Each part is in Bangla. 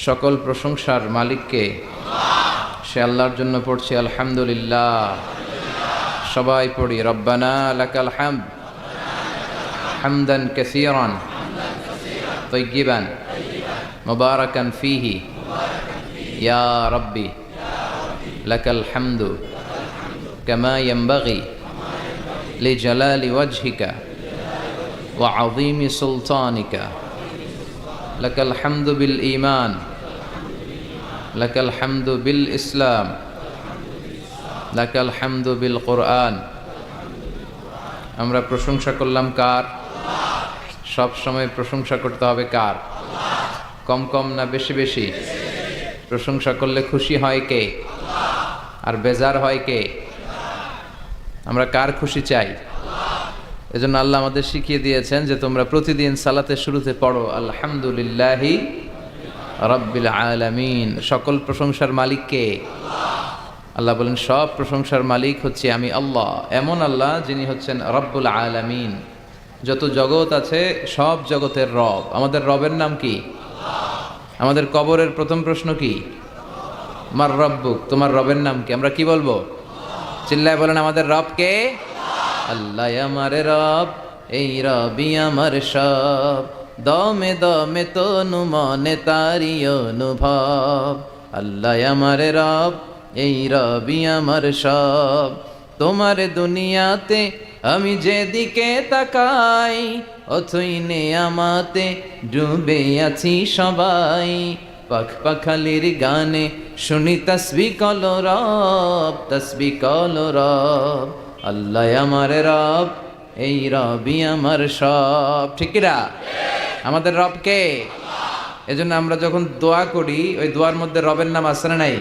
সকল প্রশংসার মালিককে, সে আল্লাহর জন্য পড়ছি আলহামদুলিল্লাহ। সবাই পড়ি রব্বানা লাকাল হামদ হামদান কাসীরান তাইয়িবান মুবারাকান ফীহি ইয়া রাব্বি লাকাল হামদু কামা ইয়ানবাগি লিজালালি ওয়াজহিকা ওয়া আযীমি সুলতানিকা। লাকাল হামদু বিল ঈমান লাকাল হামদু বিল ইসলাম লাকাল হামদু বিল কোরআন। আমরা প্রশংসা করলাম কার? সব সময় প্রশংসা করতে হবে কার? কম কম না বেশি বেশি? প্রশংসা করলে খুশি হয় কে আর বেজার হয় কে? আমরা কার খুশি চাই? এজন্য আল্লাহ আমাদের শিখিয়ে দিয়েছেন যে তোমরা প্রতিদিন সালাতের শুরুতে পড়ো আলহামদুলিল্লাহি রাব্বিল আলামিন। সকল প্রশংসার মালিক কে? আল্লাহ বলেন সব প্রশংসার মালিক হচ্ছে আমি আল্লাহ, এমন আল্লাহ যিনি হচ্ছেন রব্বুল আলামিন। যত জগৎ আছে সব জগতের রব। আমাদের রবের নাম কি? আমাদের কবরের প্রথম প্রশ্ন কি? মার রব্বুক, তোমার রবের নাম কি? আমরা কি বলবো? চিল্লায় বলেন আমাদের রব কে? আল্লাহ আমার রব, এই রবি আমার সব, দমে দমে তনু মনে তারি অনুভব। আল্লাহ আমার রব, এই রবি আমার সব, তোমার দুনিয়াতে আমি যেদিকে তাকাই অথই নেয়ামতে ডুবে আছি সবাই। পাখ পাখালির গানে শুনি তসবিহ কলো রব, তসবিহ কলো রব। আল্লাহ আমার রব, এই রবি আমার সব। ঠিক কিনা? আমাদের রব কে? এজন্য আমরা যখন দোয়া করি ওই দোয়ার মধ্যে রবের নাম আছে না নাই?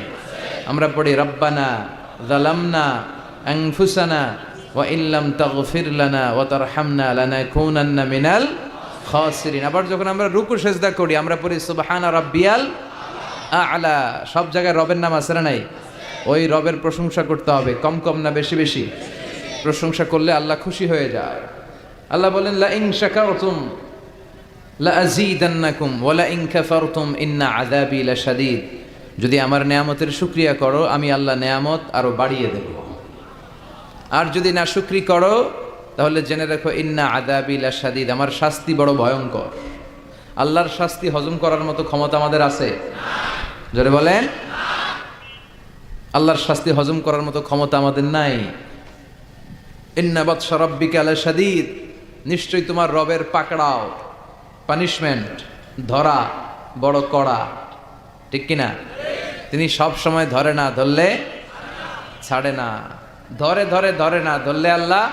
আমরা পড়ি রব্বানা যালামনা আনফুসানা ওয়া ইল্লাম তাগফির লানা ওয়া তারহামনা লানাকুনান্না মিনাল খাসিরিন। আবার যখন আমরা রুকু সিজদা করি আমরা পড়ি সুবহানা রাব্বিয়াল আ'লা। সব জায়গায় রবের নাম আছে না নাই? ওই রবের প্রশংসা করতে হবে, কম কম না বেশি বেশি? প্রশংসা করলে আল্লাহ খুশি হয়ে যায়। আল্লাহ বলেন লা ইন শাকারতুম লা আযীদান্নাকুম ওয়া লা ইন কাফারতুম ইন্না আযাবি লাশাদীদ। যদি আমার নেয়ামতের শুকরিয়া করো আমি আল্লাহ নেয়ামত আরো বাড়িয়ে দেব, আর যদি না শুকরি করো তাহলে জেনে রাখো ইন্না আযাবি লাশাদীদ, আমার শাস্তি বড় ভয়ঙ্কর। আল্লাহর শাস্তি হজম করার মতো ক্ষমতা আমাদের আছে? জোরে বলেন। আল্লাহর শাস্তি হজম করার মতো ক্ষমতা আমাদের নাই। ইন্না বাতশা রাব্বিকা লাশাদীদ, নিশ্চয়ই তোমার রবের পাকড়াও, পানিশমেন্ট, ধরা বড় কড়া। ঠিক কিনা? তিনি সব সময় ধরে না, ধরলে ছাড়ে না। ধরে ধরে ধরে না, ধরলে আল্লাহ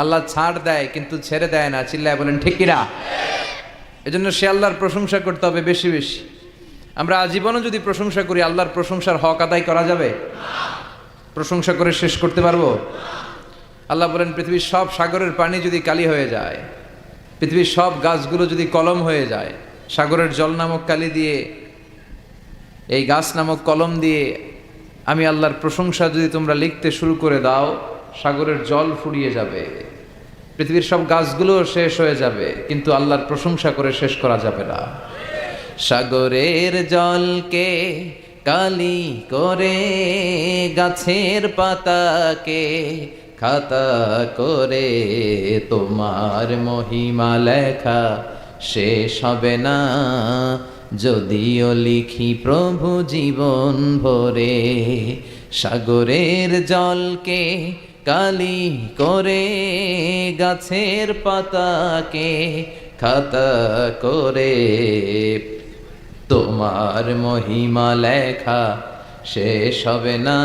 আল্লাহ ছাড় দেয় কিন্তু ছেড়ে দেয় না। চিল্লায় বলেন ঠিক কিনা? এজন্য সে আল্লাহর প্রশংসা করতে হবে বেশি বেশি। আমরা আজীবনও যদি প্রশংসা করি আল্লাহর প্রশংসার হক আদায় করা যাবে? প্রশংসা করে শেষ করতে পারবো? আল্লাহ বলেন পৃথিবীর সব সাগরের পানি যদি কালি হয়ে যায়, পৃথিবীর সব গাছগুলো যদি কলম হয়ে যায়, সাগরের জল নামক কালি দিয়ে, এই গাছ নামক কলম দিয়ে আমি আল্লাহর প্রশংসা যদি তোমরা লিখতে শুরু করে দাও, সাগরের জল ফুরিয়ে যাবে, পৃথিবীর সব গাছগুলো শেষ হয়ে যাবে, কিন্তু আল্লাহর প্রশংসা করে শেষ করা যাবে না। সাগরের জলকে কালি করে গাছের পাতাকে খাতা করে তোমার মহিমা লেখা শেষ হবে না, যদিও লিখি প্রভু জীবন ভরে। সাগরের জলকে কালি করে গাছের পাতাকে খাতা করে তোমার মহিমা লেখা শেষ হবে না,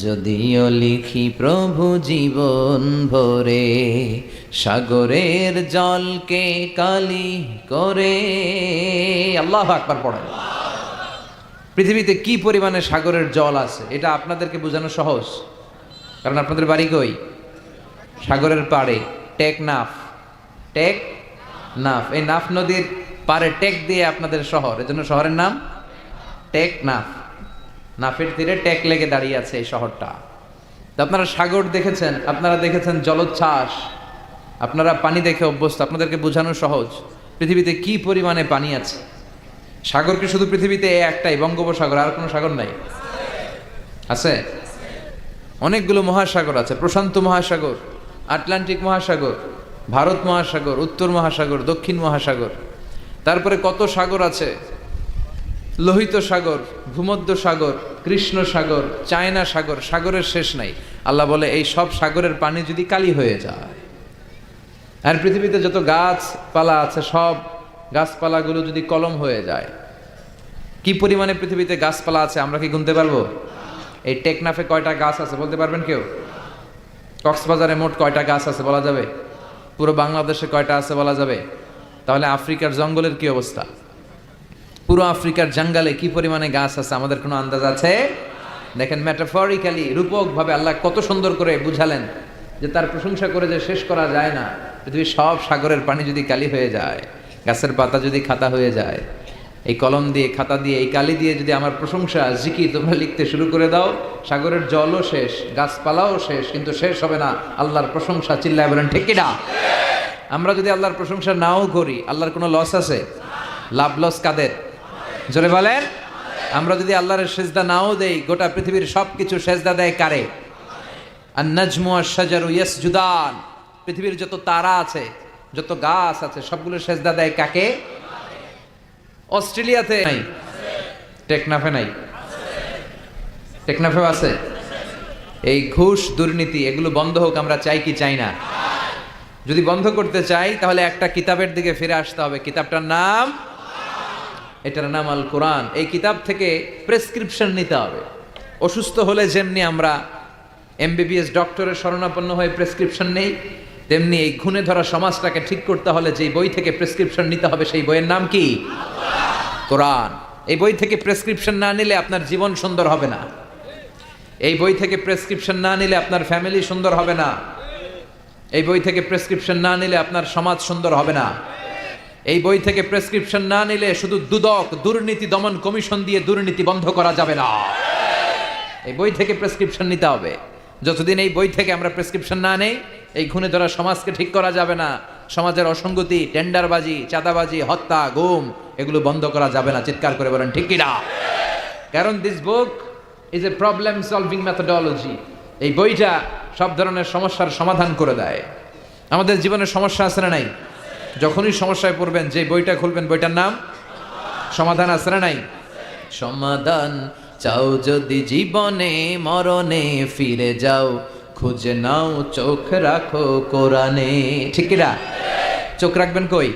যদিও লিখি প্রভু জীবন ভরে। সাগরের জলকে কালি করে। আল্লাহু আকবার পড়েন। পৃথিবীতে কি পরিমাণে সাগরের জল আছে এটা আপনাদেরকে বোঝানো সহজ, কারণ আপনাদের বাড়ি কই? সাগরের পাড়ে। টেকনাফ, টেকনাফ। এই নাফ নদীর পাড়ে টেক দিয়ে আপনাদের শহর, এজন্য শহরের নাম টেকনাফ। নাফের তীরে টেক লেগে দাঁড়িয়ে আছে এই শহরটা। তো আপনারা সাগর দেখেছেন, আপনারা দেখেছেন জলোচ্ছ্বাস, আপনারা পানি দেখে অভ্যস্ত, আপনাদেরকে বোঝানো সহজ। পৃথিবীতে কি পরিমাণে পানি আছে সাগর কি শুধু পৃথিবীতে এই একটাই, বঙ্গোপসাগর, আর কোনো সাগর নাই? আছে অনেকগুলো মহাসাগর আছে, প্রশান্ত মহাসাগর, আটলান্টিক মহাসাগর, ভারত মহাসাগর, উত্তর মহাসাগর, দক্ষিণ মহাসাগর, তারপরে কত সাগর আছে, লোহিত সাগর, ভূমধ্য সাগর, কৃষ্ণ সাগর, চায়না সাগর, সাগরের শেষ নাই। আল্লাহ বলে এই সব সাগরের পানি যদি কালি হয়ে যায়, আর পৃথিবীতে যত গাছপালা আছে সব গাছপালাগুলো যদি কলম হয়ে যায়, কি পরিমাণে পৃথিবীতে গাছপালা আছে আমরা কি গুনতে পারবো? এই টেকনাফে কয়টা গাছ আছে বলতে পারবেন কেউ? কক্সবাজারে মোট কয়টা গাছ আছে বলা যাবে? পুরো বাংলাদেশে কয়টা আছে বলা যাবে? তাহলে আফ্রিকার জঙ্গলের কি অবস্থা? পুরো আফ্রিকার জঙ্গলে কি পরিমাণে গাছ আছে আমাদের কোনো আন্দাজ আছে? দেখেন, মেটাফরিক্যালি, রূপকভাবে আল্লাহ কত সুন্দর করে বুঝালেন যে তার প্রশংসা করে যে শেষ করা যায় না। পৃথিবীর সব সাগরের পানি যদি কালি হয়ে যায়, গাছের পাতা যদি খাতা হয়ে যায়, এই কলম দিয়ে, খাতা দিয়ে, এই কালি দিয়ে যদি আমার প্রশংসা, জিকির তোমরা লিখতে শুরু করে দাও, সাগরের জলও শেষ, গাছপালাও শেষ, কিন্তু শেষ হবে না আল্লাহর প্রশংসা। চিল্লায় বলেন ঠিক কিনা? আমরা যদি আল্লাহর প্রশংসা নাও করি, আল্লাহর কোনো লস আছে? লাভ লস কাদের? জোরে বলেন। আমরা যদি আল্লাহর সেজদা নাও দেই, গোটা পৃথিবীর সব কিছু সেজদা দেয় কারে? আন-নাজমু আশ-শাজারু ইয়াসজুদান। পৃথিবীর যত তারা আছে, যত গাছ আছে, সবগুলো সেজদা দেয় কাকে? অস্ট্রেলিয়াতে নাই, টেকনাফে নাই, টেকনাফেও আছে। এই ঘুষ, দুর্নীতি, এগুলো বন্ধ হোক আমরা চাই কি চাই না? যদি বন্ধ করতে চাই তাহলে একটা কিতাবের দিকে ফিরে আসতে হবে। কিতাবটার নাম, এটার নাম আল কোরআন। এই কিতাব থেকে প্রেসক্রিপশন নিতে হবে। অসুস্থ হলে যেমনি আমরা এমবিবিএস ডক্টরের শরণাপন্ন হয়ে প্রেসক্রিপশন নেই, তেমনি এই ঘুণে ধরা সমাজটাকে ঠিক করতে হলে যে বই থেকে প্রেসক্রিপশন নিতে হবে, সেই বইয়ের নাম কি? কোরআন। এই বই থেকে প্রেসক্রিপশন না নিলে আপনার জীবন সুন্দর হবে না। এই বই থেকে প্রেসক্রিপশন না নিলে আপনার ফ্যামিলি সুন্দর হবে না। এই বই থেকে প্রেসক্রিপশন না নিলে আপনার সমাজ সুন্দর হবে না। এই বই থেকে প্রেসক্রিপশন না নিলে শুধু দুদক, দুর্নীতি দমন কমিশন দিয়ে দুর্নীতি বন্ধ করা যাবে না। এই বই থেকে প্রেসক্রিপশন নিতে হবে। যতদিন এই বই থেকে আমরা প্রেসক্রিপশন না নেই, এই ঘুণে ধরা সমাজকে ঠিক করা যাবে না। সমাজের অসঙ্গতি, টেন্ডারবাজি, চাঁদাবাজি, হত্যা, গুম, এগুলো বন্ধ করা যাবে না। চিৎকার করে বলেন ঠিক কিনা? কারণ this book is a problem solving methodology. এই বইটা সব ধরনের সমস্যার সমাধান করে দেয়। আমাদের জীবনের সমস্যা আছে না নাই? যখনই সমস্যায় পড়বেন, যে বইটা খুলবেন, বইটার নাম সমাধান। আছে না নাই? সমাধান চাও যদি জীবনে, মরণে ফিরে যাও, খুঁজে নাও চোখ রাখো কোরআনে। ঠিক কিনা? চোখ রাখবেন কই?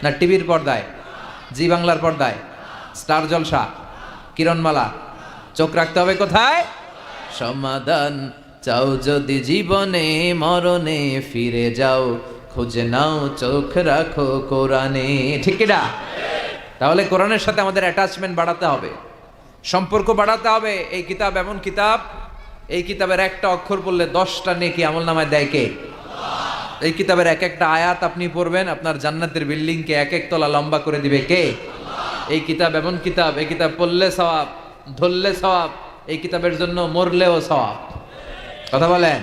না টিভির পর্দায়, জি বাংলার পর্দায়, স্টার জলসা, কিরণমালা? চোখ রাখতে হবে কোথায়? সমাধান চাও যদি জীবনে, মরণে ফিরে যাও, খুঁজে নাও চোখ রাখো কোরআনে। ঠিক কিনা? তাহলে কোরআনের সাথে আমাদের অ্যাটাচমেন্ট বাড়াতে হবে, সম্পর্ক বাড়াতে হবে। এই কিতাব এমন কিতাব, এই কিতাবের একটা অক্ষর পড়লে 10টা নেকি আমলনামায় দেয় কে? এই কিতাবের এক একটা আয়াত আপনি পড়বেন, আপনার জান্নাতের বিল্ডিংকে এক এক তলা লম্বা করে দিবে কে? এই কিতাব এমন কিতাব, এই কিতাব পড়লে সওয়াব, ধরলে সওয়াব, এই কিতাবের জন্য মরলেও সওয়াব। কথা বলেন?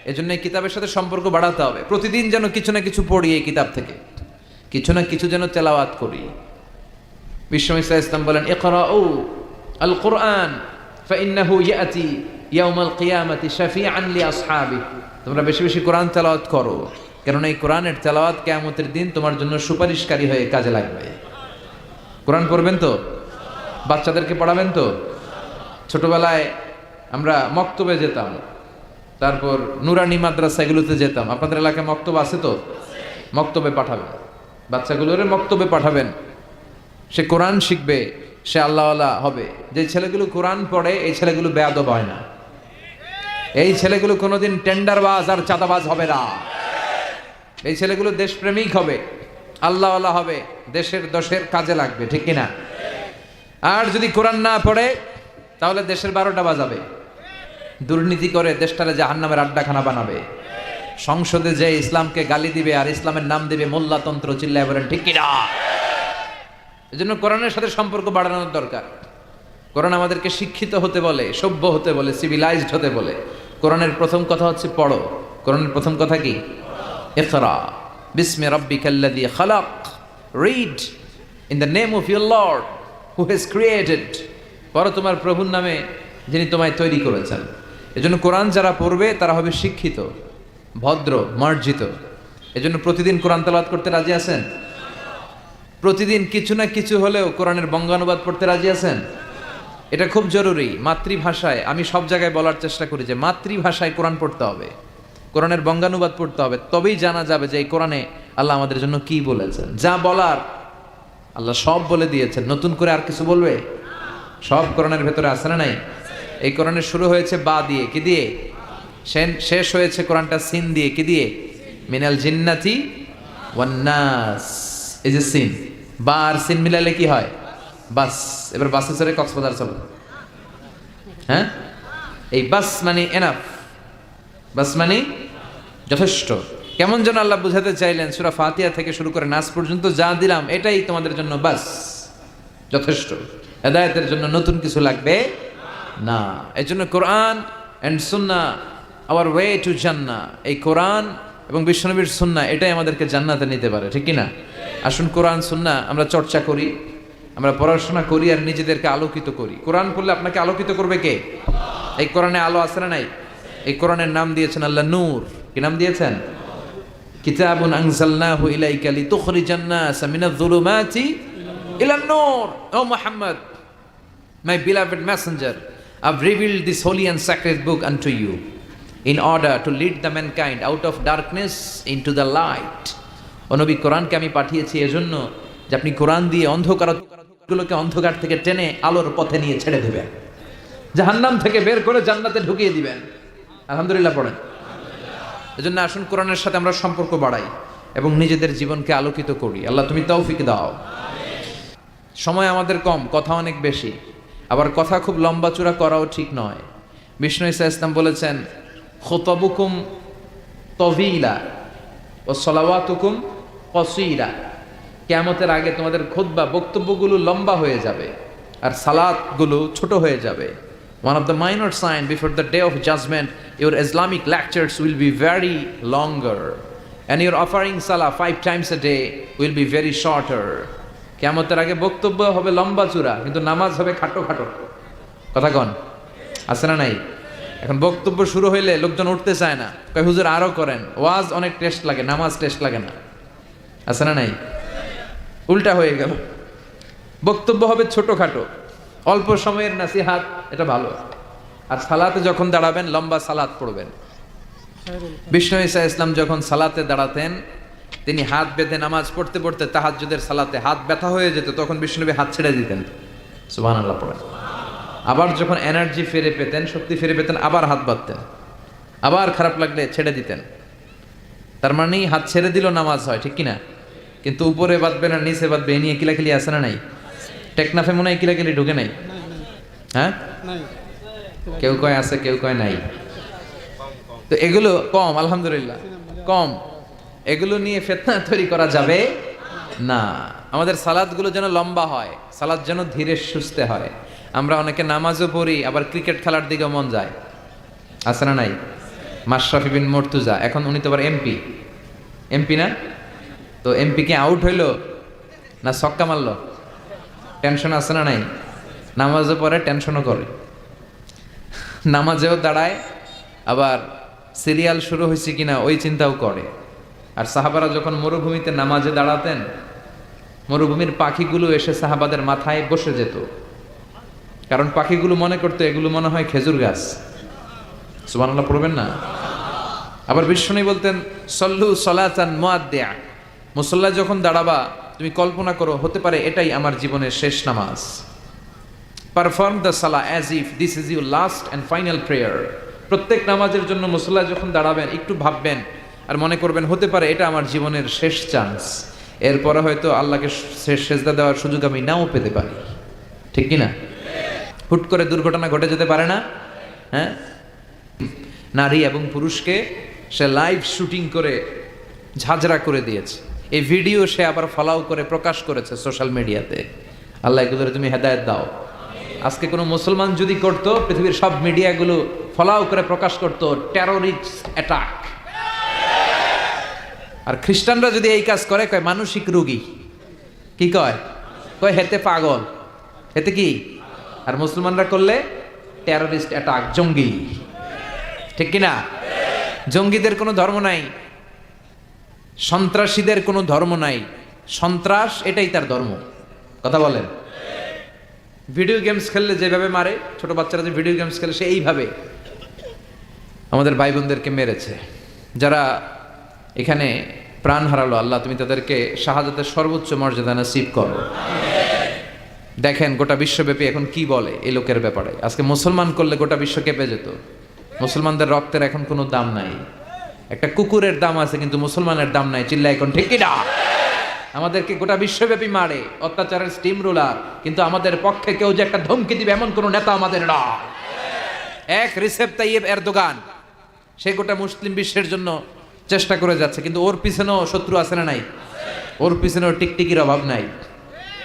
এই জন্য এই কিতাবের সাথে সম্পর্ক বাড়াতে হবে। প্রতিদিন যেন কিছু না কিছু পড়ি এই কিতাব থেকে, কিছু না কিছু যেন তেলাওয়াত করি। বিশ্বনবী সাল্লাল্লাহু আলাইহি ওয়াসাল্লাম বলেন, ইকরাউ আল কুরআন ফাইন্নাহু ইয়াতি ইয়াউমাল কিয়ামাতি শাফিআন লি আসহাবি। তোমরা বেশি বেশি কোরআন তেলাওয়াত করো, কারণ এই কোরআনের তেলাওয়াত কিয়ামতের দিন তোমার জন্য সুপারিশকারী হয়ে কাজে লাগবে। কোরআন পড়বেন তো? বাচ্চাদেরকে পড়াবেন তো? ছোটবেলায় আমরা মক্তবে যেতাম, তারপর নুরানি মাদ্রাসা এগুলোতে যেতাম। আপনাদের এলাকায় মক্তব আছে তো? মক্তবে পাঠাবেন বাচ্চাগুলোরে, মক্তবে পাঠাবেন। সে কোরআন শিখবে, সে আল্লাহওয়ালা হবে। যে ছেলেগুলো কোরআন পড়ে, এই ছেলেগুলো বেয়াদব হয় না। এই ছেলেগুলো কোনোদিন টেন্ডারবাজ আর চাঁদাবাজ হবে না। এই ছেলেগুলো দেশপ্রেমিক হবে, আল্লাহওয়ালা হবে, দেশের দোষের কাজে লাগবে। ঠিক কিনা? আর যদি কোরআন না পড়ে, তাহলে দেশের 12টা বাজাবে, দুর্নীতি করে দেশটারে জাহান্নামের আড্ডাখানা বানাবে। সংসদে যে ইসলামকে গালি দিবে আর ইসলামের নাম দিবে মোল্লাতন্ত্র। চিল্লায় বলেন ঠিক কিনা? এজন্য কোরআনের সাথে সম্পর্ক বাড়ানোর দরকার। কোরআন আমাদেরকে শিক্ষিত হতে বলে, সভ্য হতে বলে, সিভিলাইজড হতে বলে। কোরআনের প্রথম কথা হচ্ছে পড়ো। কোরআনের প্রথম কথা কি? ইকরা বিসমি রাব্বিকাল্লাযী খালাক। Read in the name of your lord who has created, পড়ো তোমার প্রভুর নামে যিনি তোমায় তৈরি করেছেন। এজন্য কোরআন যারা পড়বে তারা হবে শিক্ষিত, ভদ্র, মার্জিত। এজন্য প্রতিদিন কোরআন তেলাওয়াত করতে রাজি আছেন? প্রতিদিন কিছু না কিছু হলেও কোরআনের বঙ্গানুবাদ পড়তে রাজি আছেন? এটা খুব জরুরি। মাতৃভাষায়, আমি সব জায়গায় বলার চেষ্টা করি যে মাতৃভাষায় কোরআন পড়তে হবে, কোরআনের বঙ্গানুবাদ পড়তে হবে, তবেই জানা যাবে যে এই কোরআনে আল্লাহ আমাদের জন্য কি বলেছেন। যা বলার আল্লাহ সব বলে দিয়েছেন, নতুন করে আর কিছু বলবে? সব কোরআনের ভেতরে আছে না নাই? এই কোরআনের শুরু হয়েছে বা দিয়ে, কি দিয়ে? শেষ হয়েছে কোরআনটা সিন দিয়ে, কি দিয়ে? মিনাল জিন্নাতি ওয়ান নাস। এই যে সিন, বা আর সিন মিলালে কি হয়? বাস। এবার বাসে চড়ে কক্সবাজার চলো। হ্যাঁ, এই বাস মানে এনাফ, বাস মানে যথেষ্ট। কেমন যেন আল্লাহ বুঝাতে চাইলেন, সূরা ফাতিহা থেকে শুরু করে নাস পর্যন্ত যা দিলাম এটাই তোমাদের জন্য বাস, যথেষ্ট। হেদায়েতের জন্য নতুন কিছু লাগবে না। এই জন্য কোরআন and Sunnah hour way to জান্নাহ। এই কোরআন এবং বিশ্বনবীর সুন্নাহ এটাই আমাদেরকে জান্নাতে নিতে পারে, ঠিক কি না? আসুন কোরআন সুন্নাহ আমরা চর্চা করি, আমরা পড়াশোনা করি আর নিজেদেরকে আলোকিত করি। কোরআন পড়লে আপনাকে আলোকিত করবে কে? এই কোরআনে আলো আছে না নাই? এই কোরআনের নাম দিয়েছেন আল্লাহ নূর। কি নাম দিয়েছেন? কিতাবুন আনজালনাহু ইলাইকা লিতুখরিজান নাস মিনাজ যুলুমাতি ইলান নূর। ও Muhammad, my beloved messenger, I've revealed this holy and sacred book unto you in order to lead the mankind out of darkness into the light. ও নবী, কোরআনকে আমি পাঠিয়েছি এজন্য যে আপনি কোরআন দিয়ে অন্ধকারগুলোকে অন্ধকার থেকে টেনে আলোর পথে নিয়ে ছেড়ে দেবেন, জাহান্নাম থেকে বের করে জান্নাতে ঢুকিয়ে দিবেন। আলহামদুলিল্লাহ পড়েন। এজন্য আসুন কোরআনের সাথে আমরা সম্পর্ক বাড়াই এবং নিজেদের জীবনকে আলোকিত করি। আল্লাহ তুমি তৌফিক দাও। সময় আমাদের কম, কথা অনেক বেশি, আবার কথা খুব লম্বা চূড়া করাও ঠিক নয়। বিষ্ণু ঈসা ইসলাম বলেছেন, খুতাবুকুম তভিলা ও সলাওয়াতুকুম কসীরা। কিয়ামতের আগে তোমাদের খুতবা, বক্তব্যগুলো লম্বা হয়ে যাবে আর সালাতগুলো ছোট হয়ে যাবে। One of the minor signs before the day of judgment, your Islamic lectures will be very longer and your offering salah 5 times a day will be very shorter. কিয়ামতের আগে বক্তব্য হবে লম্বা চূড়া, কিন্তু নামাজ হবে খাটো খাটো। কথা কন, আছে না নাই? এখন বক্তব্য শুরু হইলে লোকজন উঠতে চায় না, কয় হুজুর আরো করেন। ওয়াজ অনেক টেস্ট লাগে, নামাজ টেস্ট লাগে না। আছে না নাই? উল্টা হয়ে গেল। বক্তব্য হবে ছোটখাটো, অল্প সময়ের নাসিহাত, এটা ভালো। আর সালাতে যখন দাঁড়াবেন লম্বা সালাত পড়বেন। বিষ্ণু ঈসা ইসলাম যখন সালাতে দাঁড়াতেন, তিনি হাত বেঁধে নামাজ পড়তে পড়তে তাহাজ্জুদের সালাতে হাত ব্যথা হয়ে যেত, তখন বিষ্ণুনবী হাত ছেড়ে দিতেন। সুবহানাল্লাহ পড়েন। আবার যখন এনার্জি ফিরে পেতেন, শক্তি ফিরে পেতেন, আবার হাত বাঁধতেন, আবার খারাপ লাগলে ছেড়ে দিতেন। তার মানে হাত ছেড়ে দিল নামাজ হয়, ঠিক কিনা? কিন্তু উপরে বাঁধবে না নিচে বাঁধবে, এ নিয়ে কিলাকিলি আছে না নাই? টেকনাফে মনে হয় কিলাকিলি ঢুকে নাই? হ্যাঁ, কেউ কয় আছে, কেউ কয় নাই। তো এগুলো কম, আলহামদুলিল্লাহ কম। এগুলো নিয়ে ফিতনা তৈরি করা যাবে না। আমাদের সালাদগুলো যেন লম্বা হয়, সালাদ যেন ধীরে সুস্থে হয়। আমরা অনেকে নামাজও পড়ি, আবার ক্রিকেট খেলার দিকে মন যায়। আছে না নাই? মাশরাফি বিন মুর্তজা, এখন উনি তো আবার এমপি না? তো এমপি কি আউট হইলো না ছক্কা মারলো? টেনশন আছে না নাই? নামাজও পড়ে, টেনশনও করে, নামাজেও দাঁড়ায়, আবার সিরিয়াল শুরু হয়েছে কিনা ওই চিন্তাও করে। আর সাহাবারা যখন মরুভূমিতে নামাজে দাঁড়াতেন, মরুভূমির পাখিগুলো এসে সাহাবাদের মাথায় বসে যেত, কারণ পাখিগুলো মনে করতো এগুলো মনে হয় খেজুর গাছ। সুবহানাল্লাহ পড়বেন না? আবার বিষ্ণু বলতেন, সল্লু সলাতান মুআদ্দিয়া, মুসল্লা যখন দাঁড়াবা তুমি কল্পনা করো হতে পারে এটাই আমার জীবনের শেষ নামাজ। Perform the Salah as if this is your last and final prayer. প্রত্যেক নামাজের জন্য মুসল্লা যখন দাঁড়াবেন একটু ভাববেন আর মনে করবেন হতে পারে এটা আমার জীবনের শেষ চান্স, এরপরে হয়তো আল্লাহকে সেজদা দেওয়ার সুযোগ আমি নাও পেতে পারি, ঠিক কিনা? হুট করে দুর্ঘটনা ঘটে যেতে পারে না? হ্যাঁ, নারী এবং পুরুষকে সে লাইভ শুটিং করে ঝাঁঝরা করে দিয়েছে। এই ভিডিও সে আবার ফলাও করে প্রকাশ করেছে সোশ্যাল মিডিয়াতে। আল্লাহ এগুলোর তুমি হেদায়েত দাও। আজকে কোনো মুসলমান যদি করতো, পৃথিবীর সব মিডিয়াগুলো ফলাও করে প্রকাশ করতো টেররিস্ট অ্যাটাক। আর খ্রিস্টানরা যদি এই কাজ করে, কয় মানসিক রোগী। কি কয়? কয় হেতে পাগল, হেতে কি? আর মুসলমানরা করলে টেররিস্ট অ্যাটাক, জঙ্গি। ঠিক কিনা? জঙ্গিদের কোনো ধর্ম নাই, সন্ত্রাসীদের কোনো ধর্ম নাই, সন্ত্রাস এটাই তার ধর্ম। কথা বলেন। ভিডিও গেমস খেললে যেভাবে মারে, ছোট বাচ্চারা যে ভিডিও গেমস খেলে সে এইভাবে আমাদের ভাই বোনদেরকে মেরেছে। যারা এখানে প্রাণ হারালো, আল্লাহ তুমি তাদেরকে শাহাদাতের সর্বোচ্চ মর্যাদা নসিব করো। দেখেন গোটা বিশ্বব্যাপী এখন কি বলে এই লোকের ব্যাপারে। আজকে মুসলমান করলে গোটা বিশ্ব কেঁপে যেত। মুসলমানদের রক্তের এখন কোনো দাম নাই। একটা কুকুরের দাম আছে কিন্তু মুসলমানের দাম নাই। চিল্লা এখন ঠিক কিনা? আমাদেরকে গোটা বিশ্বব্যাপী মারে, অত্যাচারের স্টিম রোলার, কিন্তু আমাদের পক্ষে কেউ যে একটা ধমকি দিবে এমন কোন নেতা আমাদের না। এক রিসেপ তাইয়েব এরদোগান, সে গোটা মুসলিম বিশ্বের জন্য চেষ্টা করে যাচ্ছে, কিন্তু ওর পিছনেও শত্রু আছে না নাই? ওর পিছনেও টিকটিকির অভাব নাই।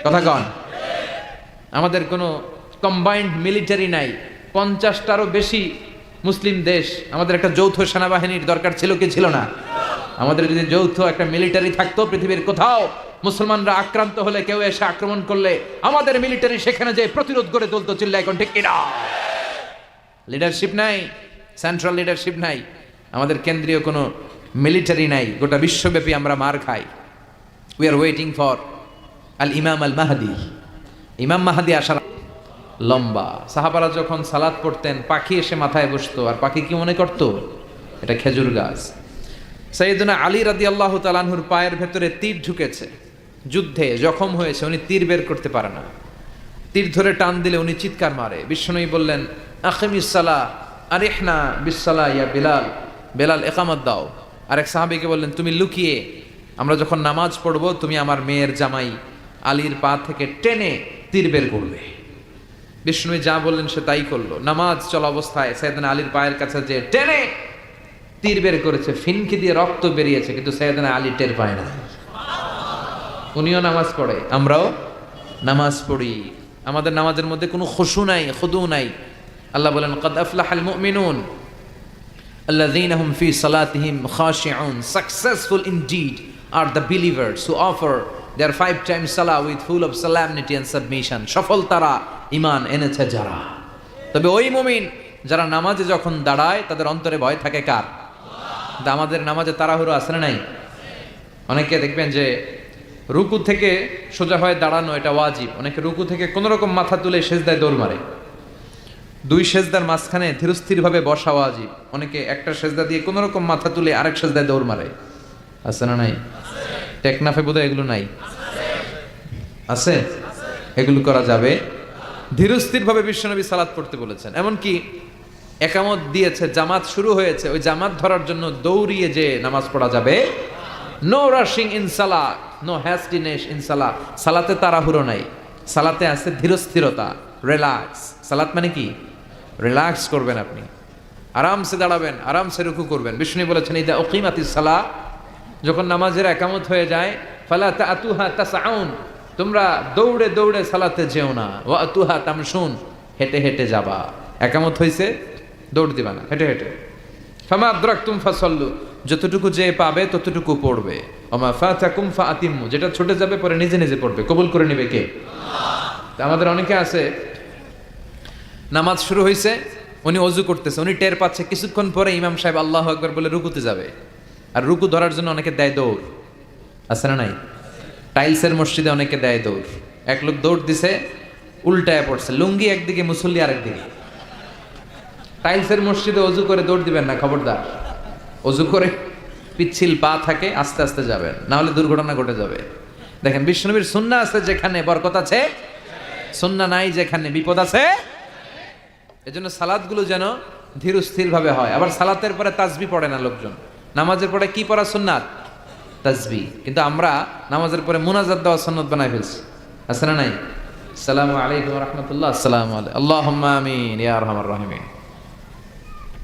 কথা কন। আমাদের কোনো কম্বাইন্ড মিলিটারি নাই। 50টারও বেশি মুসলিম দেশ, আমাদের একটা যৌথ সেনাবাহিনীর দরকার ছিল কি ছিল না? আমাদের যদি যৌথ একটা মিলিটারি থাকতো, পৃথিবীর কোথাও মুসলমানরা আক্রান্ত হলে, কেউ এসে আক্রমণ করলে আমাদের মিলিটারি সেখানে যে প্রতিরোধ করে তুলতো। চিল্লা এখন ঠিক কিনা? লিডারশিপ নাই, সেন্ট্রাল লিডারশিপ নাই, আমাদের কেন্দ্রীয় কোনো মিলিটারি নাই। গোটা বিশ্বব্যাপী আমরা মার খাই। উই আর ওয়েটিং ফর আল ইমাম আল মাহদি। ইমাম মাহদি আসার লম্বা। সাহাবারা যখন সালাত পড়তেন, পাখি এসে মাথায় বসতো, আর পাখি কি মনে করতো? এটা খেজুর গাছ। সাইয়েদনা আলী রাদিয়াল্লাহু তাআলা আনহুর পায়ের ভেতরে তীর ঢুকেছে, যুদ্ধে জখম হয়েছে, উনি তীর বের করতে পারে না। তীর ধরে টান দিলে উনি চিৎকার মারে। বিশ্বনবী বললেন, আকিমিস সালাহ আরিহনা বিসসালাহ ইয়া বিলাল, বেলাল ইকামত দাও। আরেক সাহাবীকে বললেন, তুমি লুকিয়ে আমরা যখন নামাজ পড়বো, তুমি আমার মেয়ের জামাই আলীর পা থেকে টেনে তীর বের করবে। বিষ্ণুই যা বললেন সে তাই করলো। নামাজ চলা অবস্থায় সাইয়েদনা আলীর পায়ের কাছে যে টেনে তীর বের করেছে, ফিনকি দিয়ে রক্ত বেরিয়েছে, কিন্তু সাইয়েদনা আলী টের পায় না। উনিও নামাজ পড়ে, আমরাও নামাজ পড়ি। আমাদের নামাজের মধ্যে কোনো খুশু নাই, খুদু নাই। আল্লাহ বলেন, ক্বাদ আফলাহাল মুমিনুন আল্লাযীনা হুম ফী সালাতিহিম খাশিউন। Successful indeed are the believers who offer their 5 times সালাহ with full of solemnity and submission। সফল তারা, ঈমান এনেছে যারা। তবে ওই মুমিন যারা নামাজে যখন দাঁড়ায় তাদের অন্তরে ভয় থাকে কার? আমাদের নামাজে তাড়াহুড়ো আছে না নাই? অনেকে দেখবেন যে রুকু থেকে সোজা হয়ে দাঁড়ানো এটা ওয়াজিব, অনেকে রুকু থেকে কোন রকম মাথা তুলে সেজদায় দৌড় মারে। 2 সেজদার মাঝখানে ধীরস্থির ভাবে বসা ওয়াজিব, অনেকে একটা সেজদা দিয়ে কোন রকম মাথা তুলে আরেক সেজদায় দৌড় মারে। আছে না নাই? টেকনাফে বোধহয় এগুলো নাই, আছে? এগুলো করা যাবে। ধীরস্থির ভাবে বিশ্বনবী সালাত পড়তে বলেছেন। এমনকি একামত দিয়েছে, জামাত শুরু হয়েছে, ওই জামাত ধরার জন্য দৌড়িয়ে যে নামাজ পড়া যাবে। নো রাশিং ইন সালাত, নো হ্যাস্টিনেস ইন সালাত। সালাতে তাড়াহুড়ো নাই, সালাতে আছে ধীরস্থিরতা, রিল্যাক্স। সালাত মানে কি? রিল্যাক্স করবেন আপনি, আরামসে দাঁড়াবেন, আরামসে রুকু করবেন। বিষ্ণু বলেছেন, ইদা উকিমাতিস সালাহ, যখন নামাজের একামত হয়ে যায়, ফালা তাতুহা তাসাউন, তোমরা দৌড়ে দৌড়ে সালাতে যেও না। ওয়া আতুহা তামশুন, হেঁটে হেঁটে যাবা। একামত হয়েছে, দৌড় দিবা না, হেঁটে হেঁটে। ফামা আদরাকতুম ফাসাল্লু, যতটুকু যে পাবে ততটুকু পড়বে। ওমা ফাতাকুম ফাআতিমু, যেটা ছুটে যাবে পরে নিজে নিজে পড়বে। কবুল করে নেবে কে? আল্লাহ। আমাদের অনেকে আছে, নামাজ শুরু হয়েছে, উনি ওযু করতেছে, উনি টের পাচ্ছে কিছুক্ষণ পরে ইমাম সাহেব আল্লাহু আকবার বলে রুকুতে যাবে, আর রুকু ধরার জন্য অনেকে দেয় দৌড়। আছে না নাই? টাইলসের মসজিদে অনেকে দেয় দৌড়। এক লোক দৌড় দিছে, উল্টায় পড়ছে, লুঙ্গি একদিকে, মুসল্লি আরেকদিকে। টাইলসের মসজিদে অজু করে দৌড় দিবেন না, খবরদার। অজু করে পিচ্ছিল পা থাকে, আস্তে আস্তে যাবেন, না হলে দুর্ঘটনা ঘটে যাবে। দেখেন, বিশ্বনবীর সুন্নাহ আছে যেখানে বরকত আছে, সুন্নাহ নাই যেখানে বিপদ আছে। এজন্য সালাতগুলো যেন ধীর স্থির ভাবে হয়। আবার সালাতের পরে তাসবিহ পড়ে না লোকজন। নামাজের পরে কি পড়া সুন্নাত? তাসবিহ। কিন্তু আমরা নামাজের পরে মুনাজাত দেওয়া সুন্নাত বানাই ফেলছি। আছে না নাই? আসসালামু আলাইকুম ওয়া রাহমাতুল্লাহ, আসসালামু আলাইকুম, আল্লাহুম্মা আমিন ইয়া আরহামার রাহিমিন।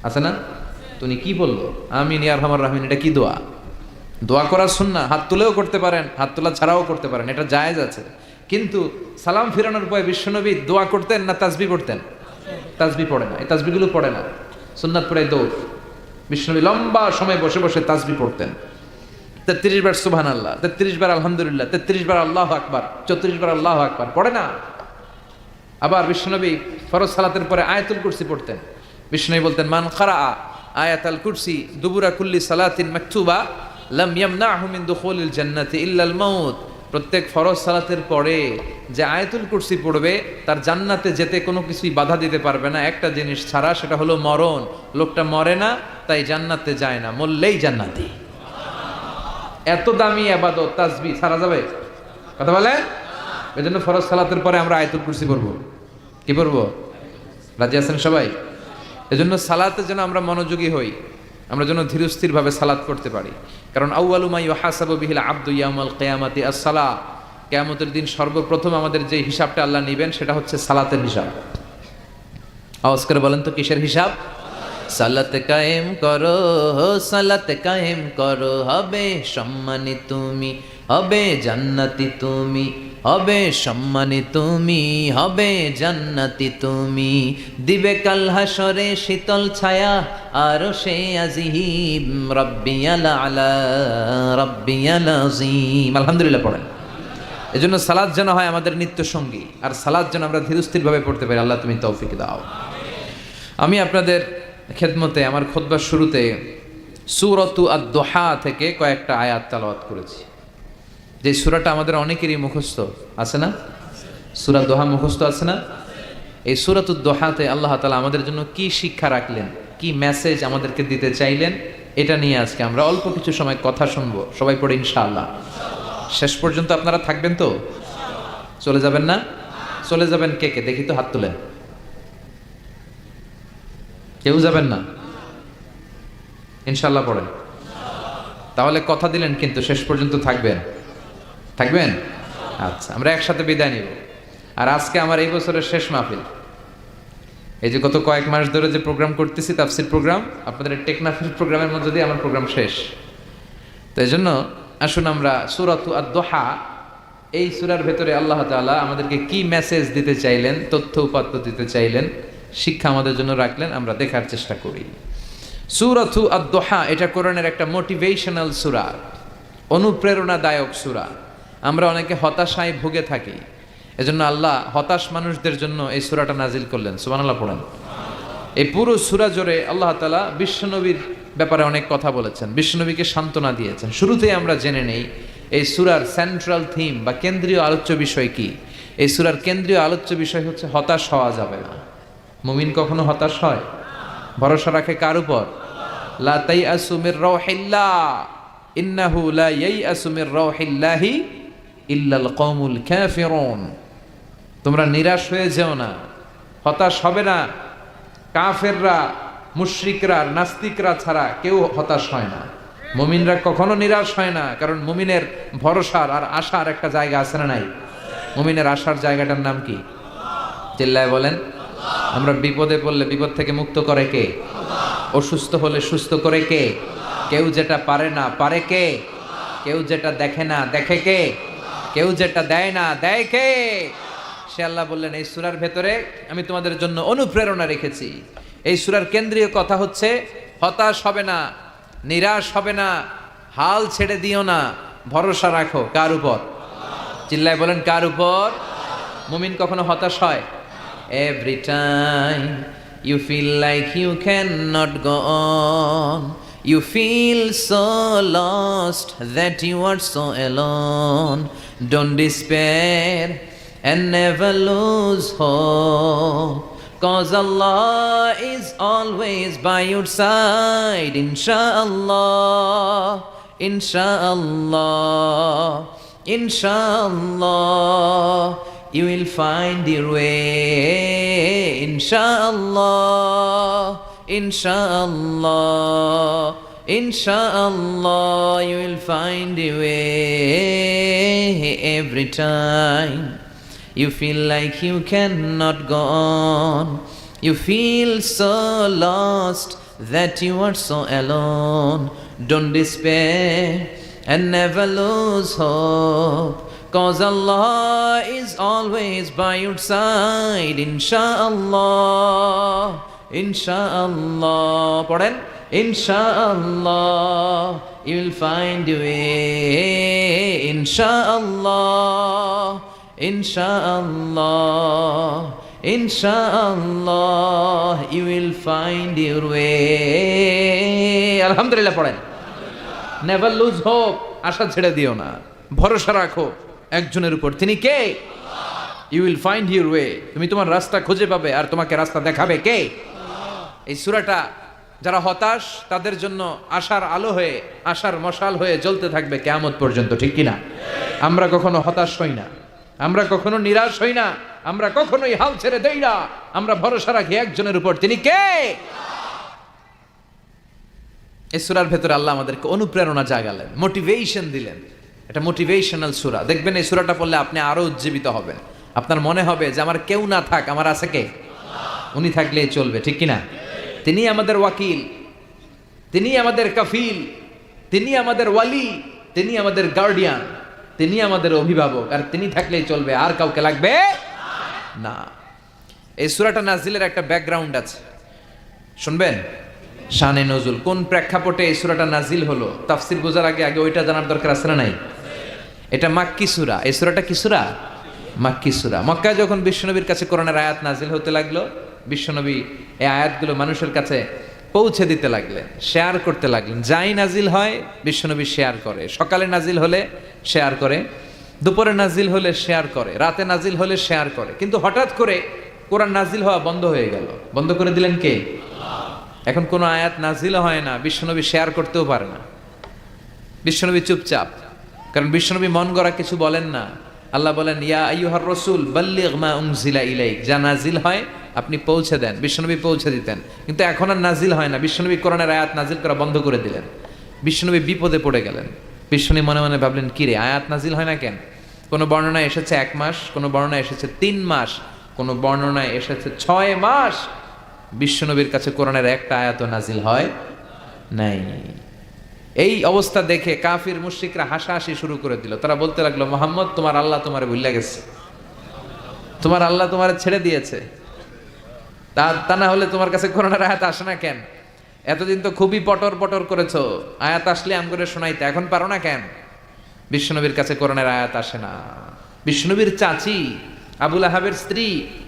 আছে না? তুমি কি বললো? আমিন ইয়া আরহামার রাহিমিন, এটা কি দোয়া? দোয়া করার সুন্নাহ, হাত তুলেও করতে পারেন, হাত তোলা ছাড়াও করতে পারেন, এটা জায়েজ আছে। কিন্তু সালাম ফিরানোর পরে বিশ্বনবী দোয়া করতেন না তাসবিহ পড়তেন? তাসবিহ পড়ে না, এই তাসবিহগুলো পড়ে না। সুন্নাত পড়ে দৌড়। বিশ্বনবী লম্বা সময় বসে বসে তাসবিহ পড়তেন। 33 বার সুবহানাল্লাহ, 33 বার আলহামদুলিল্লাহ, 33 বার আল্লাহু আকবার, 34 বার আল্লাহু আকবার পড়ে না। আবার বিশ্বনবী ফরজ সালাতের পরে আয়াতুল কুরসি পড়তেন। বিশ্বনবী বলতেন, মান ক্বারা আয়াতাল কুরসি দুবুরা কুল্লি সালাতিন মাকতুবা লাম ইয়ামনাহু মিন দুখুলিল জান্নাতি ইল্লাল মাউত। প্রত্যেক ফরজ সালাতের পরে যে আয়াতুল কুরসি পড়বে তার জান্নাতে যেতে কোনো কিছুই বাধা দিতে পারবে না, একটা জিনিস ছাড়া, সেটা হলো মরণ। লোকটা মরে না, তাই জান্নাতে যায় না, মরলেই জান্নাতি। এত দামি ইবাদত তাসবিহ ছাড়া যাবে? কথা বলে। এজন্য ফরজ সালাতের পরে আমরা আয়াতুল কুরসি পড়ব। কি পড়ব? রাজি আছেন সবাই? এজন্য সালাতে যেন আমরা মনোযোগী হই, আমরা যেন ধীরস্থিরভাবে সালাত করতে পারি। কারণ আউয়ালু মা ইউহাসাবু বিহিল আবদু ইয়াউমাল কিয়ামাতি আস-সালাহ। কিয়ামতের দিন সর্বপ্রথম আমাদের যে হিসাবটা আল্লাহ নেবেন সেটা হচ্ছে সালাতের হিসাব। আওয়াজ করে বলেন তো কিসের হিসাব? সালাত কায়েম করো, সালাত কায়েম করো, হবে সম্মানী তুমি, হবে জান্নাতি তুমি, হবে সম্মানী তুমি, হবে জান্নাতি তুমি। দিবে কাল হাসরে শীতল ছায়া আরশে আজিম, রাব্বিয়াল আলা রাব্বিয়াল আযীম। আলহামদুলিল্লাহ পড়েন। এজন্য সালাত যেন হয় আমাদের নিত্য সঙ্গী, আর সালাত যেন আমরা ধীরস্থিরভাবে পড়তে পারি। আল্লাহ তুমি তৌফিক দাও। আমি আপনাদের খেদমতে আমার খুতবার শুরুতে সূরাতু আদ-দুহা থেকে কয়েকটা আয়াত তেলাওয়াত করেছি। যে সূরাটা আমাদের অনেকেরই মুখস্থ আছে না? সূরা দোহা মুখস্থ আছে না? এই সূরাতুদ দোহাতে আল্লাহ তাআলা আমাদের জন্য কি শিক্ষা রাখলেন, কি মেসেজ আমাদেরকে দিতে চাইলেন, এটা নিয়ে আজকে আমরা অল্প কিছু সময় কথা শুনবো। সবাই পড়ে ইনশাআল্লাহ। শেষ পর্যন্ত আপনারা থাকবেন তো? চলে যাবেন না? চলে যাবেন কে কে দেখি তো হাত তুলেন। কেউ যাবেন না? ইনশাআল্লাহ পড়েন। তাহলে কথা দিলেন কিন্তু শেষ পর্যন্ত থাকবেন। থাকবেন? আচ্ছা, আমরা একসাথে বিদায় নিব। আর আজকে আমার এই বছরের শেষ মাহফিল। এই যে গত কয়েক মাস ধরে যে প্রোগ্রাম করতেছি, তাফসীর প্রোগ্রাম, আপনাদের টেকনাফির প্রোগ্রামের মধ্যে দিয়ে আমার প্রোগ্রাম শেষ। তো এই জন্য আসুন আমরা সূরাতু আদ-দুহা, এই সূরার ভেতরে আল্লাহ তাআলা আমাদেরকে কি মেসেজ দিতে চাইলেন, তথ্য উপাত্ত দিতে চাইলেন, শিক্ষা আমাদের জন্য রাখলেন, আমরা দেখার চেষ্টা করি। সূরাতু আদ-দুহা এটা কোরআনের একটা মোটিভেশনাল সূরা, অনুপ্রেরণাদায়ক সূরা। আমরা অনেকে হতাশায় ভুগে থাকি, এজন্য আল্লাহ হতাশ মানুষদের জন্য এই সূরাটা নাজিল করলেন। সুবহানাল্লাহ পড়েন। এই পুরো সূরা জুড়ে আল্লাহ তাআলা বিশ্বনবীর ব্যাপারে অনেক কথা বলেছেন, বিশ্বনবীকে সান্ত্বনা দিয়েছেন। শুরুতেই আমরা জেনে নেই এই সূরার সেন্ট্রাল থিম বা কেন্দ্রীয় আলোচ্য বিষয় কি। এই সূরার কেন্দ্রীয় আলোচ্য বিষয় হচ্ছে হতাশ হওয়া যাবে না। মুমিন কখনো হতাশ হয়? ভরসা রাখে কার উপর? লা তাইআসু মির রাউহিল্লাহ ইন্নাহু লা ইয়াইআসু মির রাউহিল্লাহি ইল্লাল কওমুল কাফিরুন। তোমরা নিরাশ হয়ে যেও না, হতাশ হবে না। কাফেররা, মুশরিকরা, নাস্তিকরা ছাড়া কেউ হতাশ হয় না। মুমিনরা কখনো নিরাশ হয় না, কারণ মুমিনের ভরসার আর আশার একটা জায়গা আছে না নাই? মুমিনের আশার জায়গাটার নাম কি? চিল্লায় বলেন। আমরা বিপদে পড়লে বিপদ থেকে মুক্ত করে কে? অসুস্থ হলে সুস্থ করে কে? কেউ যেটা পারে না পারে কে? কেউ যেটা দেখে না দেখে কে? কেউ যেটা দেয় না দেয় কে? সে আল্লাহ বললেন এই সূরার ভেতরে আমি তোমাদের জন্য অনুপ্রেরণা রেখেছি। এই সূরার কেন্দ্রীয় কথা হচ্ছে হতাশ হবে না, নিরাশ হবে না, হাল ছেড়ে দিও না, ভরসা রাখো কার উপর? চিল্লায় বলেন কার উপর? মুমিন কখনো হতাশ হয়? Every time you feel like you cannot go on, you feel so lost that you are so alone, don't despair and never lose hope, 'cause Allah is always by your side. Inshallah, inshallah, inshallah, you will find your way. Inshallah, inshallah, inshallah, you will find your way. Every time you feel like you cannot go on, you feel so lost that you are so alone, don't despair and never lose hope, 'cause Allah is always by your side. Inshallah, inshallah, পড়েন ইনশাআল্লাহ you will find a way, ইনশাআল্লাহ ইনশাআল্লাহ ইনশাআল্লাহ you will find your way। আলহামদুলিল্লাহ পড়েন। নেভার লুজ হোপ, আশা ছেড়ে দিও না, ভরসা রাখো একজনের উপর, তিনি কে? You will find your way, তুমি তোমার রাস্তা খুঁজে পাবে, আর তোমাকে রাস্তা দেখাবে কে? এই সূরাটা যারা হতাশ তাদের জন্য আশার আলো হয়ে, আশার মশাল হয়ে জ্বলতে থাকবে কিয়ামত পর্যন্ত, ঠিক কিনা? আমরা কখনো হতাশ হই না, আমরা কখনো নিরাশ হই না, আমরা কখনোই হাল ছেড়ে দেই না, আমরা ভরসা রাখি একজনের উপর, তিনি কে? এই সূরার ভেতরে আল্লাহ আমাদেরকে অনুপ্রেরণা জাগালেন, মোটিভেশন দিলেন। এটা মোটিভেশনাল সূরা। দেখবেন এই সূরাটা পড়লে আপনি আরো উজ্জীবিত হবেন, আপনার মনে হবে যে আমার কেউ না থাক, আমার আছে কে? উনি থাকলেই চলবে, ঠিক কিনা? তিনি আমাদের ওয়াকিল, তিনি আমাদের কাফিল, তিনি আমাদের ওয়ালি, তিনি আমাদের গার্ডিয়ান, তিনি আমাদের অভিভাবক, আর তিনি থাকলেই চলবে, আর কাউকে লাগবে না। এই সূরাটা নাজিলের একটা ব্যাকগ্রাউন্ড আছে, শুনবেন? শানে নজুল, কোন প্রেক্ষাপটে এই সূরাটা নাজিল হলো, তাফসীর বোঝার আগে আগে ওইটা জানার দরকার আছে না নাই? এটা মাক্কি সূরা। এই সূরাটা কি সূরা? মাক্কি সূরা। মক্কায় যখন বিশ্বনবীর কাছে কোরআনের আয়াত নাজিল হতে লাগলো, বিশ্বনবী এই আয়াতগুলো মানুষের কাছে পৌঁছে দিতে লাগলেন, শেয়ার করতে লাগলেন। যাই নাজিল হয় বিশ্বনবী শেয়ার করে, সকালে নাজিল হলে শেয়ার করে, দুপুরে নাজিল হলে শেয়ার করে, রাতে নাজিল হলে শেয়ার করে। কিন্তু হঠাৎ করে কোরআন নাজিল হওয়া বন্ধ হয়ে গেল। বন্ধ করে দিলেন কে? এখন কোনো আয়াত নাজিল হয় না, বিশ্বনবী শেয়ার করতেও পারে না, বিশ্বনবী চুপচাপ, কারণ বিশ্বনবী মন গড়া কিছু বলেন না। আল্লাহ বলেন, ইয়া আইয়ুহার রাসূল বাল্লিগ মা উনজিলা ইলাইক, যা নাজিল হয় আপনি পৌঁছে দেন। বিশ্বনবী পৌঁছে দিতেন, কিন্তু এখন আর নাজিল হয় না। বিশ্বনবী কোরআনের আয়াত নাজিল করা বন্ধ করে দিলেন, বিশ্বনবী বিপদে পড়ে গেলেন। বিশ্বনবী মনে মনে ভাবলেন, কি রে, আয়াত নাজিল হয় না কেন? কোনো বর্ণনায় এসেছে 1 মাস, কোনো বর্ণনায় এসেছে 3 মাস, কোনো বর্ণনায় এসেছে 6 মাস বিশ্বনবীর কাছে কোরআনের একটা আয়াত নাজিল হয় নাই। এই অবস্থা দেখে কাফির মুশরিকরা হাসাহাসি শুরু করে দিল। তারা বলতে লাগলো, মুহাম্মদ তোমার আল্লাহ তোমারে ভুলে গেছে, তোমার আল্লাহ তোমারে ছেড়ে দিয়েছে, তা না হলে তোমার কাছে কোরআনের আয়াত আসে না কেন? এতদিন তো খুবই পটর পটর করেছো, আয়াত আসলে আম করে শোনাইতে, এখন পারো না কেন? বিশ্বনবীর কাছে কোরআনের আয়াত আসে না। বিশ্বনবীর চাচি আবু লাহাবের স্ত্রী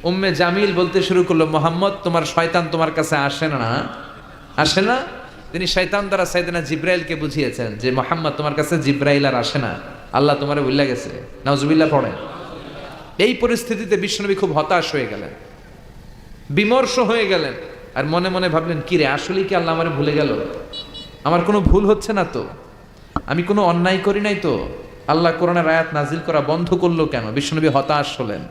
উম্মে জামিল বলতে শুরু করলো, মুহাম্মদ তোমার শয়তান তোমার কাছে আসে না, আসে না? তিনি শয়তান দ্বারা সাইয়েদনা জিব্রাইলকে বুঝিয়েছেন যে মুহাম্মদ তোমার কাছে জিব্রাইল আর আসে না, আল্লাহ তোমারে ভুলে গেছে। নাউজুবিল্লাহ পড়ে। এই পরিস্থিতিতে বিশ্বনবী খুব হতাশ হয়ে গেলেন, বিমর্ষ হয়ে গেলেন, আর মনে মনে ভাবলেন, কি রে, আসলে কি আল্লাহ আমারে ভুলে গেল? আমার কোনো ভুল হচ্ছে না তো, আমি কোনো অন্যায় করি নাই তো, আল্লাহ কোরআনের আয়াত নাজিল করা বন্ধ করলো কেন? বিশ্বনবী হতাশ হলেন,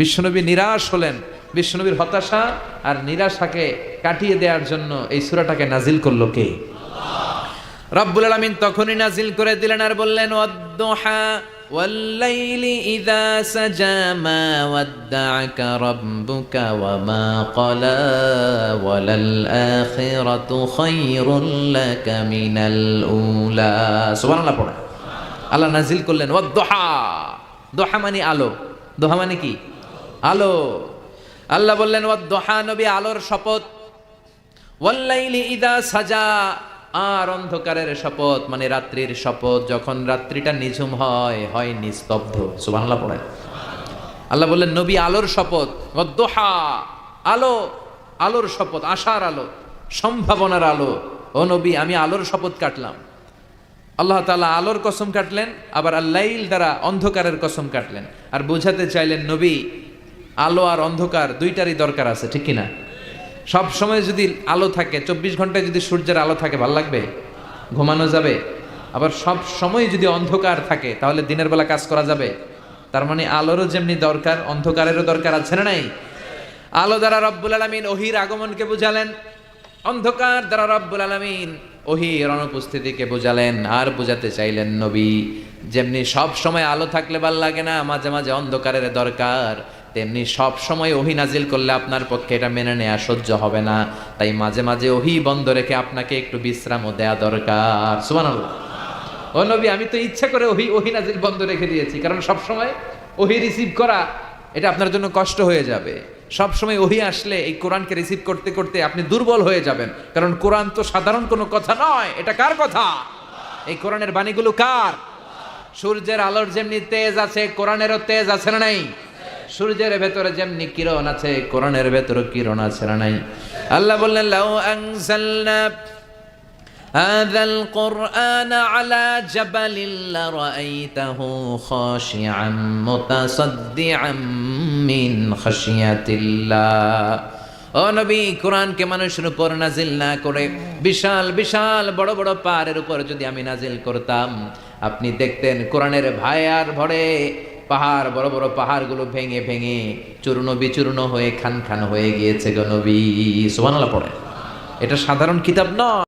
বিশ্বনবী নিরাশ হলেন। বিশ্বনবীর হতাশা আর নিরাশাকে কাটিয়ে দেওয়ার জন্য এই সূরাটাকে নাজিল করলো কে? রব্বুল আলামিন তখনই নাজিল করে দিলেন আর বললেন, ওয়াদ-দুহা ওয়াল-লাইলি ইযা সাজা মা ওয়াদ্দা'আকা রাব্বুকা ওয়া মা ক্বালা ওয়ালাল আখিরাতু খায়রুল লাকা মিনাল উলা। সুবহানাল্লাহ পড়া। আল্লাহ নাজিল করলেন ওয়াদ-দুহা। দুহা মানে আলো, দুহা মানে কি? আলো। আল্লাহ বললেন ওয়াদ-দুহা, নবী আলোর শপথ, ওয়াল-লাইলি ইযা সাজা, আর অন্ধকারের শপথ মানে রাত্রির শপথ, যখন রাত্রিটা নিঝুম হয়, হয় নিস্তব্ধ। সুবহানাল্লাহ পড়েন। আল্লাহ বললেন নবী আলোর শপথ, ওয়াদ-দুহা, আলো, আলোর শপথ, আশার আলো, সম্ভাবনার আলো। ও নবী আমি আলোর শপথ কাটলাম। আল্লাহ তাআলা আলোর কসম কাটলেন, আবার আল-লাইল দ্বারা অন্ধকারের কসম কাটলেন, আর বোঝাতে চাইলেন নবী আলো আর অন্ধকার দুইটারই দরকার আছে, ঠিক কিনা? সব সময় যদি আলো থাকে, 24 ঘন্টায় যদি সূর্যের আলো থাকে, ভালো লাগবে? ঘুমানো যাবে? আবার সব সময় যদি অন্ধকার থাকে, তাহলে দিনের বেলা কাজ করা যাবে? তার মানে আলোরও যেমনি দরকার, অন্ধকারেরও দরকার আছে না নাই? আলো দ্বারা রব্বুল আলামিন ওহীর আগমনকে বুঝালেন, অন্ধকার দ্বারা রব্বুল আলামিন ওহীর অনুপস্থিতিকে বুঝালেন। আর বুঝাতে চাইলেন নবী যেমনি সব সময় আলো থাকলে ভাল লাগে না, মাঝে মাঝে অন্ধকারের দরকার, তেমনি সব সময় ওহী নাজিল করলে আপনার পক্ষে এটা মেনে নেওয়া সহ্য হবে না, তাই মাঝে মাঝে ওহী বন্ধ রেখে আপনাকে একটু বিশ্রামও দেয়া দরকার। সুবহানাল্লাহ। ও নবী আমি তো ইচ্ছা করে ওহী নাজিল বন্ধ রেখে দিয়েছি, কারণ সব সময় ওহী রিসিভ করা এটা আপনার জন্য কষ্ট হয়ে যাবে। সব সময় ওহী আসলে এই কোরআনকে রিসিভ করতে করতে আপনি দুর্বল হয়ে যাবেন, কারণ কোরআন তো সাধারণ কোনো কথা নয়, এটা কার কথা? এই কোরআনের বাণীগুলো কার? সূর্যের আলোর যেমনি তেজ আছে, কোরআনেরও তেজ আছে না নাই? সূর্যের ভেতরে যেমনি কিরণ আছে, কোরআনের ভেতরে কিরণ আছে না নাই? আল্লাহ বললেন, লাউ আনজালনা হাযাল কুরআনা আলা জাবালিন লারাআইতাহু খাশিআম মুতাসাদ্দিআম মিন খাশিয়াতিল্লাহ। ও নবী, কোরআনকে মানুষের উপর নাজিল না করে বিশাল বিশাল বড় বড় পাহাড়ের উপর যদি আমি নাজিল করতাম, আপনি দেখতেন কোরআনের ভায়ার ভরে পাহাড়, বড় বড় পাহাড়গুলো ভেঙে ভেঙে চূর্ণ বিচূর্ণ হয়ে খান খান হয়ে গিয়েছে গো নবী। সুবহানাল্লাহ পড়ে। এটা সাধারণ কিতাব নয়।